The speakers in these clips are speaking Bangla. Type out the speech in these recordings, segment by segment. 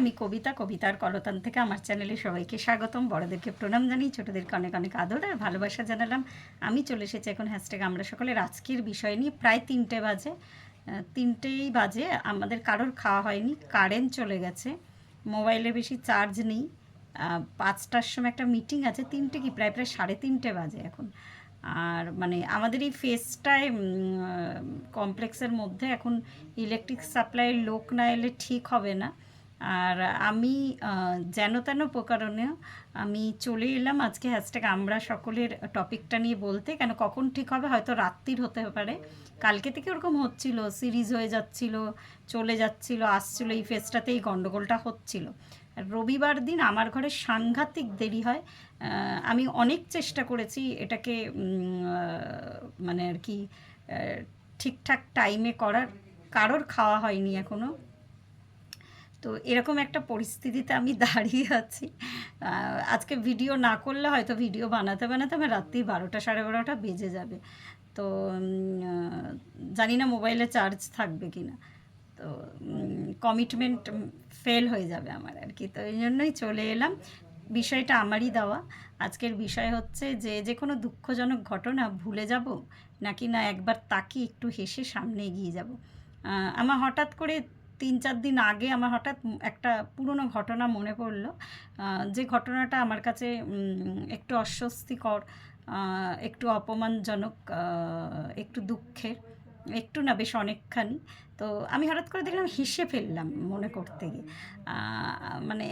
আমি কবিতার কলতান থেকে আমার চ্যানেলে সবাইকে স্বাগতম। বড়দেরকে প্রণাম জানিয়ে ছোটোদেরকে অনেক অনেক আদর আর ভালোবাসা জানালাম। আমি চলে এসেছি এখন হ্যাশট্যাগ আমরা সকলের আজকের বিষয় নিয়ে। প্রায় 3টে বাজে, 3টেই বাজে, আমাদের কারোর খাওয়া হয়নি, কারেন্ট চলে গেছে, মোবাইলে বেশি চার্জ নেই। 5টার সময় একটা মিটিং আছে, 3টে কি প্রায় 3:30 বাজে এখন। আর মানে আমাদের এই ফেসটায় কমপ্লেক্সের মধ্যে এখন ইলেকট্রিক সাপ্লাইয়ের লোক না এলে ঠিক হবে না। আর আমি যেন তেন প্রকারণে আমি চলে এলাম আজকে হ্যাশট্যাগ আমরা সকলের টপিকটা নিয়ে বলতে। কেন কখন ঠিক হবে, হয়তো রাত্রির হতে পারে, কালকে থেকে ওরকম হচ্ছিল, সিরিজ হয়ে যাচ্ছিল, চলে যাচ্ছিল, আসছিল, এই ফেসটাতেই গণ্ডগোলটা হচ্ছিল। রবিবার দিন আমার ঘরে সাংঘাতিক দেরি হয়। আমি অনেক চেষ্টা করেছি এটাকে মানে আর কি ঠিকঠাক টাইমে করার, কারোর খাওয়া হয়নি এখনও। তো এরকম একটা পরিস্থিতিতে আমি দাঁড়িয়ে আছি। আজকে ভিডিও না করলে হয়তো ভিডিও বানাতে বানাতে আমার রাত্রি 12টা 12:30 বেজে যাবে। তো জানি না মোবাইলে চার্জ থাকবে কি না, তো কমিটমেন্ট ফেল হয়ে যাবে আমার আর কি। তো এই জন্যই চলে এলাম। বিষয়টা আমারই দেওয়া। আজকের বিষয় হচ্ছে যে যে কোনো দুঃখজনক ঘটনা ভুলে যাব নাকি না একবার তাকিয়ে একটু হেসে সামনে এগিয়ে যাব। আমার হঠাৎ করে 3-4 দিন আগে আমার হঠাৎ একটা পুরনো ঘটনা মনে পড়লো, যে ঘটনাটা আমার কাছে একটু অস্বস্তিকর, একটু অপমানজনক, একটু দুঃখের, একটু না বেশ অনেকখানি। তো আমি হঠাৎ করে দেখলাম হেসে ফেললাম মনে করতে গিয়ে। মানে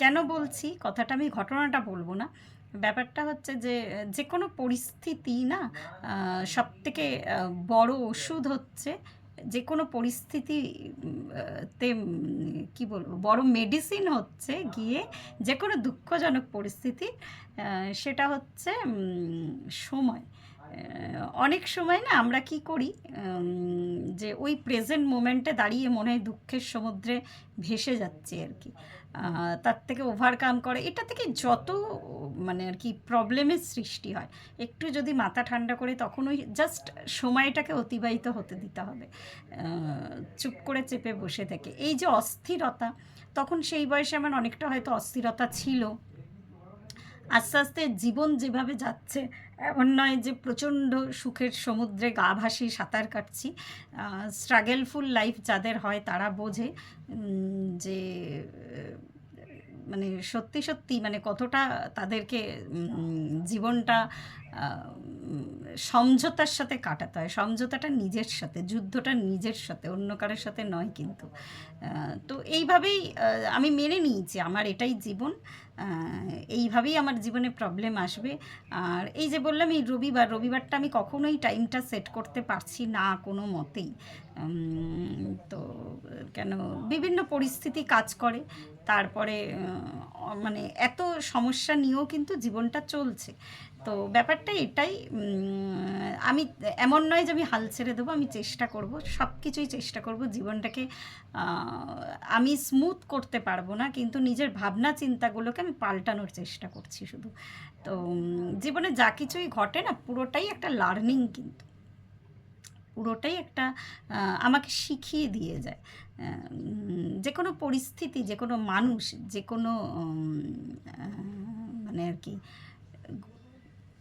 কেন বলছি কথাটা, আমি ঘটনাটা বলবো না, ব্যাপারটা হচ্ছে যে যে কোনো পরিস্থিতি না, সবথেকে বড় ওষুধ হচ্ছে যে কোনো পরিস্থিতি তে কী বলবো, বড় মেডিসিন হচ্ছে গিয়ে যে কোনো দুঃখজনক পরিস্থিতি, সেটা হচ্ছে সময়। অনেক সময় না আমরা কি করি, যে ওই প্রেজেন্ট মোমেন্টে দাঁড়িয়ে মনে হয় দুঃখের সমুদ্রে ভেসে যাচ্ছে আর কি। তার থেকে ওভারকাম করে, এটা থেকে যত মানে আর কি প্রবলেমের সৃষ্টি হয়, একটু যদি মাথা ঠান্ডা করে তখন ওই জাস্ট সময়টাকে অতিবাহিত হতে দিতে হবে। চুপ করে চেপে বসে থেকে এই যে অস্থিরতা, তখন সেই বয়সে আমার অনেকটা হয়তো অস্থিরতা ছিল। আস্তে আস্তে জীবন যেভাবে যাচ্ছে, এমন নয় যে প্রচণ্ড সুখের সমুদ্রে গা ভাসিয়ে সাঁতার কাটছি। স্ট্রাগলফুল লাইফ যাদের হয় তারা বোঝে যে মানে সত্যি সত্যি মানে কতটা তাদেরকে জীবনটা সমঝোতার সাথে কাটাতে হয়। সমঝোতাটা নিজের সাথে, যুদ্ধটা নিজের সাথে, অন্য কারোর সাথে নয় কিন্তু। তো এইভাবেই আমি মেনে নিয়েছি আমার এটাই জীবন, এইভাবেই আমার জীবনে প্রবলেম আসবে। আর এই যে বললাম এই রবিবারটা আমি কখনোই টাইমটা সেট করতে পারছি না কোনো মতেই। তো কেন বিভিন্ন পরিস্থিতি কাজ করে, তারপরে মানে এত সমস্যা নিয়েও কিন্তু জীবনটা চলছে। তো ব্যাপারটা এটাই, আমি এমন নয় যে আমি হাল ছেড়ে দেবো, আমি চেষ্টা করব, সব কিছুই চেষ্টা করব জীবনটাকে। আমি স্মুথ করতে পারবো না, কিন্তু নিজের ভাবনা চিন্তাগুলোকে আমি পাল্টানোর চেষ্টা করছি শুধু। তো জীবনে যা কিছুই ঘটে না, পুরোটাই একটা লার্নিং, কিন্তু পুরোটাই একটা আমাকে শিখিয়ে দিয়ে যায়। যে কোনো পরিস্থিতি, যে কোনো মানুষ, যে কোনো মানে আর কি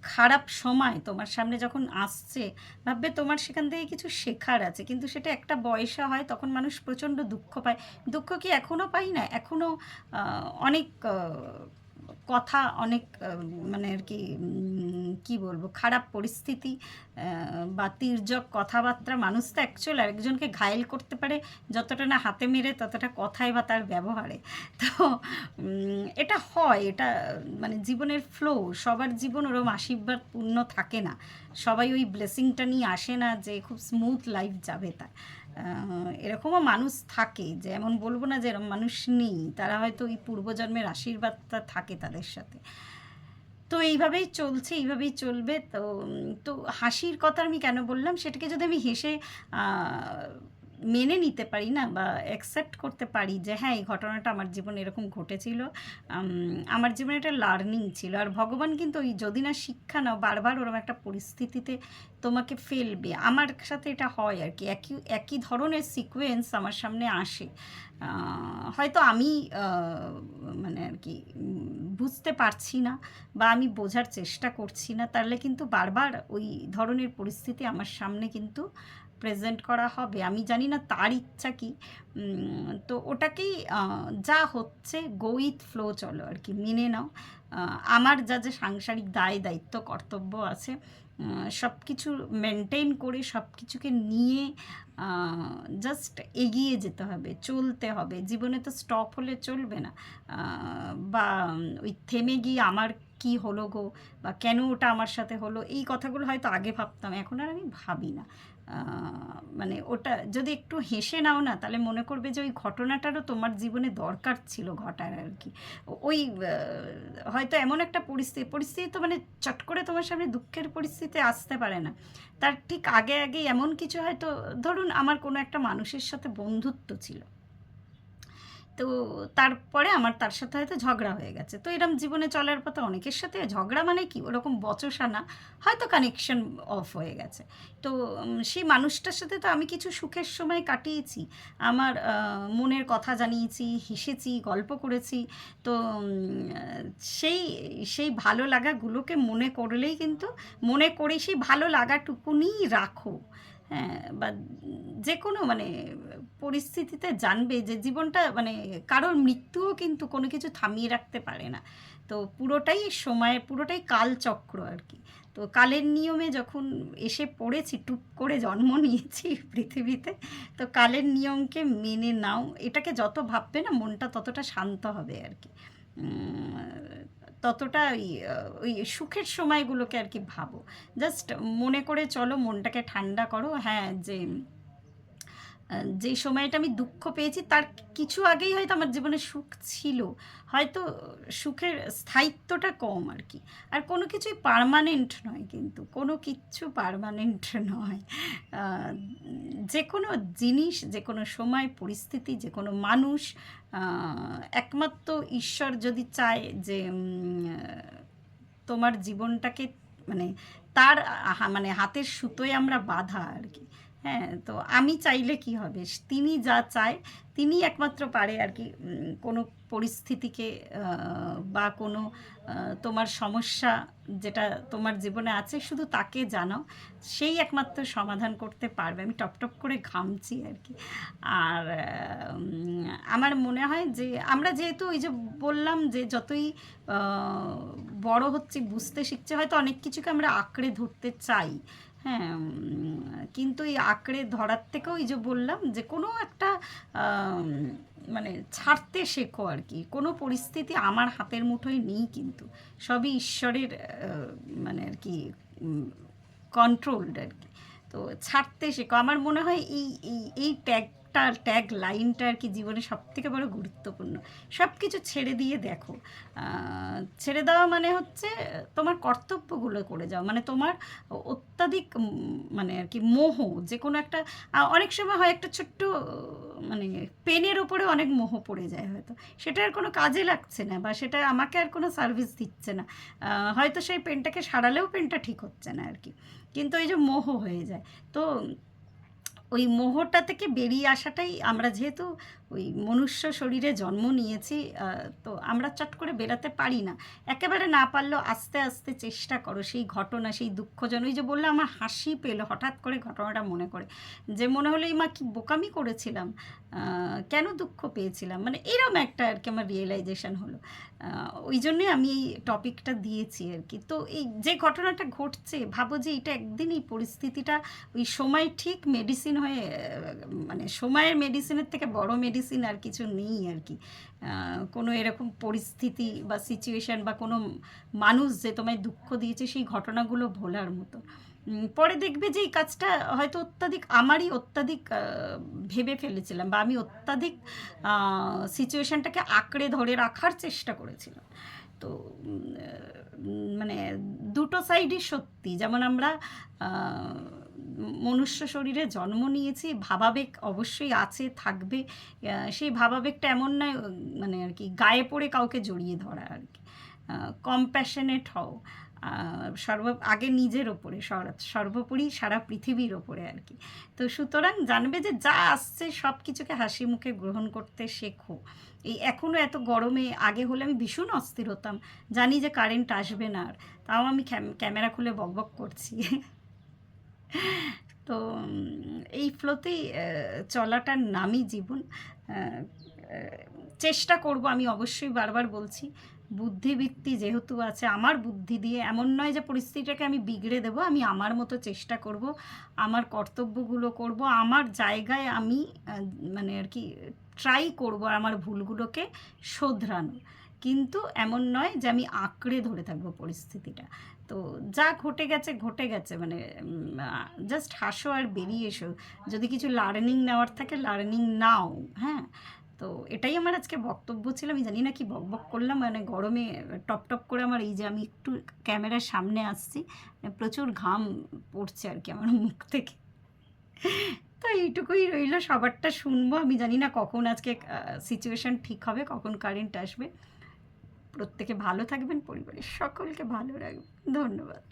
খারাপ সময় তোমার সামনে যখন আসছে, ভাববে তোমার সেখান থেকে কিছু শেখার আছে, কিন্তু সেটা একটা বয়সে হয়, তখন মানুষ প্রচণ্ড দুঃখ পায়। দুঃখ কি এখনও পাই না? এখনও অনেক কথা, অনেক মানে আর কি কী বলবো, খারাপ পরিস্থিতি বা তির্যক কথাবার্তা, মানুষ তো অ্যাকচুয়াল একজনকে ঘায়েল করতে পারে যতটা না হাতে মেরে, ততটা কথায় বা তার ব্যবহারে। তো এটা হয়, এটা মানে জীবনের ফ্লো। সবার জীবন ওরম আশীর্বাদ পূর্ণ থাকে না, সবাই ওই ব্লেসিংটা নিয়ে আসে না যে খুব স্মুথ লাইফ যাবে তার। এরকমও মানুষ থাকে, যে এমন বলবো না যে এরকম মানুষ নেই, তারা হয়তো ওই পূর্বজন্মের আশীর্বাদটা থাকে তাদের সাথে। তো এইভাবেই চলছে, এইভাবেই চলবে। তো তো হাসির কথা আমি কেন বললাম, সেটাকে যদি আমি হেসে মেনে নিতে পারি না বা অ্যাকসেপ্ট করতে পারি যে হ্যাঁ এই ঘটনাটা আমার জীবনে এরকম ঘটেছিল, আমার জীবনে একটা লার্নিং ছিল। আর ভগবান কিন্তু ওই যদি না শিক্ষা নাও বারবার ওরকম একটা পরিস্থিতিতে তোমাকে ফেলবে। আমার সাথে এটা হয় আর কি, একই একই ধরনের সিকোয়েন্স আমার সামনে আসে। হয়তো আমি মানে আর কি বুঝতে পারছি না বা আমি বোঝার চেষ্টা করছি না, তাহলে কিন্তু বারবার ওই ধরনের পরিস্থিতি আমার সামনে কিন্তু প্রেজেন্ট করা হবে। আমি জানি না তার ইচ্ছা কী। তো ওটাকেই যা হচ্ছে গো উইথ ফ্লো, চলো আর কি, মেনে নাও। আমার যা যা সাংসারিক দায় দায়িত্ব কর্তব্য আছে সব কিছু মেনটেন করে সব কিছুকে নিয়ে জাস্ট এগিয়ে যেতে হবে, চলতে হবে। জীবনে তো স্টপ হলে চলবে না, বা ওই থেমে গিয়ে আমার কি হলো গো বা কেন ওটা আমার সাথে হলো, এই কথাগুলো হয়তো আগে ভাবতাম, এখন আর আমি ভাবি না। মানে ওটা যদি একটু হেসে নাও না, তাহলে মনে করবে যে ওই ঘটনাটারও তোমার জীবনে দরকার ছিল ঘটার আর কি। ওই হয়তো এমন একটা পরিস্থিতি তো মানে চট করে তোমার সামনে দুঃখের পরিস্থিতি আসতে পারে না, তার ঠিক আগে আগে এমন কিছু হয়তো, ধরুন আমার কোনো একটা মানুষের সাথে বন্ধুত্ব ছিল, তো তারপরে আমার তার সাথে হয়তো ঝগড়া হয়ে গেছে। তো এরম জীবনে চলার পথে অনেকের সাথে ঝগড়া মানে কি ওরকম বচসা না, হয়তো কানেকশন অফ হয়ে গেছে। তো সেই মানুষটার সাথে তো আমি কিছু সুখের সময় কাটিয়েছি, আমার মনের কথা জানিয়েছি, হেসেছি, গল্প করেছি। তো সেই সেই ভালো লাগাগুলোকে মনে করলেই কিন্তু, মনে করে সেই ভালো লাগাটুকুনিই রাখো। হ্যাঁ, বা যে কোনো মানে পরিস্থিতিতে জানবে যে জীবনটা মানে কারোর মৃত্যুও কিন্তু কোনো কিছু থামিয়ে রাখতে পারে না। তো পুরোটাই সময়, পুরোটাই কালচক্র আর কি। তো কালের নিয়মে যখন এসে পড়েছি, টুক করে জন্ম নিয়েছি পৃথিবীতে, তো কালের নিয়মকে মেনে নাও। এটাকে যত ভাববে না মনটা ততটা শান্ত হবে আর কি। ততটা ওই সুখের সময়গুলোকে আর কি ভাবো, জাস্ট মনে করে চলো, মনটাকে ঠান্ডা করো। হ্যাঁ, যে সময়টা আমি দুঃখ পেয়েছি তার কিছু আগেই হয়তো আমার জীবনে সুখ ছিল, হয়তো সুখের স্থায়িত্বটা কম আর কি। আর কোনো কিছুই পার্মানেন্ট নয়, কিন্তু কোনো কিচ্ছু পার্মানেন্ট নয়। আহ, যে কোনো জিনিস, যে কোনো সময়, পরিস্থিতি, যে কোনো মানুষ, একমাত্র ঈশ্বর যদি চায় যে তোমার জীবনটাকে মানে তার মানে হাতের সুতোয় আমরা বাঁধা আর কি। হ্যাঁ, তো আমি চাইলে কি হবে, তিনি যা চায় তিনি একমাত্র পারে আর কি কোনো পরিস্থিতিকে বা কোনো তোমার সমস্যা যেটা তোমার জীবনে আছে শুধু তাকে জানাও, সেই একমাত্র সমাধান করতে পারবে। আমি টপ টপ করে ঘামছি আর কি। আর আমার মনে হয় যে আমরা যেহেতু ওই যে বললাম যে যতই বড় হচ্ছে বুঝতে শিখছে, হয়তো অনেক কিছুকে আমরা আঁকড়ে ধরতে চাই। হ্যাঁ, কিন্তু এই আঁকড়ে ধরার থেকেও এই যে বললাম যে কোনো একটা মানে ছাড়তে শেখো আর কি। কোনো পরিস্থিতি আমার হাতের মুঠোয় নেই, কিন্তু সবই ঈশ্বরের মানে আর কি কন্ট্রোলড আর কি। তো ছাড়তে শেখো। আমার মনে হয় এই ট্যাগ লাইনটা আর কি জীবনে সবথেকে বড় গুরুত্বপূর্ণ। সব কিছু ছেড়ে দিয়ে দেখো। ছেড়ে দেওয়া মানে হচ্ছে তোমার কর্তব্যগুলো করে যাও, মানে তোমার অত্যাধিক মানে আর কি মোহ, যে কোনো একটা অনেক সময় হয় একটা ছোট্ট মানে পেনের ওপরে অনেক মোহ পড়ে যায়, হয়তো সেটা আর কোনো কাজে লাগছে না বা সেটা আমাকে আর কোনো সার্ভিস দিচ্ছে না, হয়তো সেই পেনটাকে সারালেও পেনটা ঠিক হচ্ছে না আর কি, কিন্তু ওই যে মোহ হয়ে যায়। তো ওই মোহটা থেকে বেরিয়ে আসাটাই, আমরা যেহেতু ওই মনুষ্য শরীরে জন্ম নিয়েছি, তো আমরা চট করে বেরাতে পারি না। একেবারে না পারলেও আস্তে আস্তে চেষ্টা করো। সেই ঘটনা, সেই দুঃখজন, ওই যে বললে আমার হাসি পেলো হঠাৎ করে ঘটনাটা মনে করে, যে মনে হলো এই মা কি বোকামি করেছিলাম, কেন দুঃখ পেয়েছিলাম, মানে এরম একটা আর কি আমার রিয়েলাইজেশন হলো। ওই জন্যে আমি এই টপিকটা দিয়েছি আর কি। তো এই যে ঘটনাটা ঘটছে, ভাবো যে এটা একদিন এই পরিস্থিতিটা ওই সময় ঠিক মেডিসিন হয়ে, মানে সময়ের মেডিসিনের থেকে বড় মেডিসিন আর কিছু নেই আর কি। কোনো এরকম পরিস্থিতি বা সিচুয়েশান বা কোনো মানুষ যে তোমায় দুঃখ দিয়েছে সেই ঘটনাগুলো ভোলার মতো। পরে দেখবে যে এই কাজটা হয়তো আমারই অত্যাধিক ভেবে ফেলেছিলাম, বা আমি অত্যাধিক সিচুয়েশানটাকে আঁকড়ে ধরে রাখার চেষ্টা করেছিলাম। তো মানে দুটো সাইডই সত্যি। যেমন আমরা মনুষ্য শরীরে জন্ম নিয়েছি, ভাবাবেগ অবশ্যই আছে, থাকবে। সেই ভাবাবেগটা এমন নয় মানে আর কি গায়ে পড়ে কাউকে জড়িয়ে ধরা আর কি। কম্প্যাশনেট হও, আগে নিজের ওপরে, সর্বোপরি সারা পৃথিবীর ওপরে আর কি। তো সুতরাং জানবে যে যা আসছে সব কিছুকে হাসি মুখে গ্রহণ করতে শেখো। এই এখনও এত গরমে, আগে হলে আমি ভীষণ অস্থির হতাম, জানি যে কারেন্ট আসবে না, আর তাও আমি ক্যামেরা খুলে বকবক করছি। তো এই ফ্লোতেই চলাটার নামই জীবন। চেষ্টা করব, আমি অবশ্যই বারবার বলছি, বুদ্ধিবৃত্তি যেহেতু আছে, আমার বুদ্ধি দিয়ে, এমন নয় যে পরিস্থিতিটাকে আমি বিগড়ে দেবো, আমি আমার মতো চেষ্টা করব, আমার কর্তব্যগুলো করব, আমার জায়গায় আমি মানে আর কি ট্রাই করব আমার ভুলগুলোকে শোধরানো। কিন্তু এমন নয় যে আমি আঁকড়ে ধরে থাকবো পরিস্থিতিটা। তো যা ঘটে গেছে ঘটে গেছে, মানে জাস্ট হাসো আর বেরিয়ে এসো। যদি কিছু লার্নিং নেওয়ার থাকে লার্নিং নাও। হ্যাঁ, তো এটাই আমার আজকে বক্তব্য ছিল। আমি জানি না কি বকবক করলাম, মানে গরমে টপ টপ করে আমার, এই যে আমি একটু ক্যামেরার সামনে আসছি, প্রচুর ঘাম পড়ছে আর কি আমার মুখ থেকে। তো এইটুকুই রইল, সবারটা শুনবো। আমি জানি না কখন আজকে সিচুয়েশান ঠিক হবে, কখন কারেন্ট আসবে। প্রত্যেকে ভালো থাকবেন, পরিবারের সকলকে ভালো রাখবেন। ধন্যবাদ।